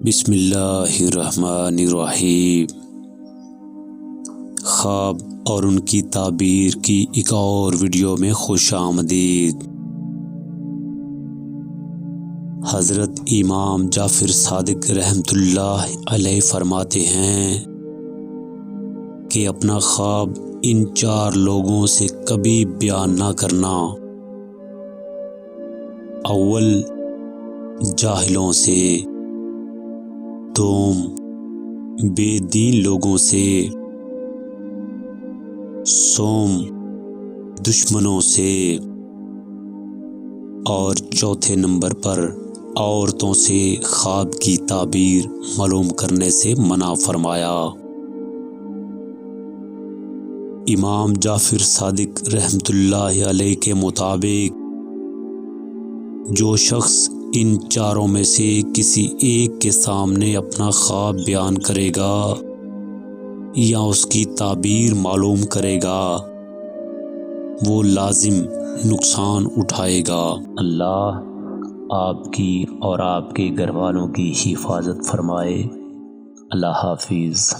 بسم اللہ الرحمن الرحیم۔ خواب اور ان کی تعبیر کی ایک اور ویڈیو میں خوش آمدید۔ حضرت امام جعفر صادق رحمۃ اللہ علیہ فرماتے ہیں کہ اپنا خواب ان 4 لوگوں سے کبھی بیان نہ کرنا۔ اول، جاہلوں سے، دوم، بے دین لوگوں سے، سوم، دشمنوں سے، اور چوتھے نمبر پر عورتوں سے خواب کی تعبیر معلوم کرنے سے منع فرمایا۔ امام جعفر صادق رحمۃ اللہ علیہ کے مطابق جو شخص ان 4 میں سے کسی ایک کے سامنے اپنا خواب بیان کرے گا یا اس کی تعبیر معلوم کرے گا وہ لازم نقصان اٹھائے گا۔ اللہ آپ کی اور آپ کے گھر والوں کی حفاظت فرمائے۔ اللہ حافظ۔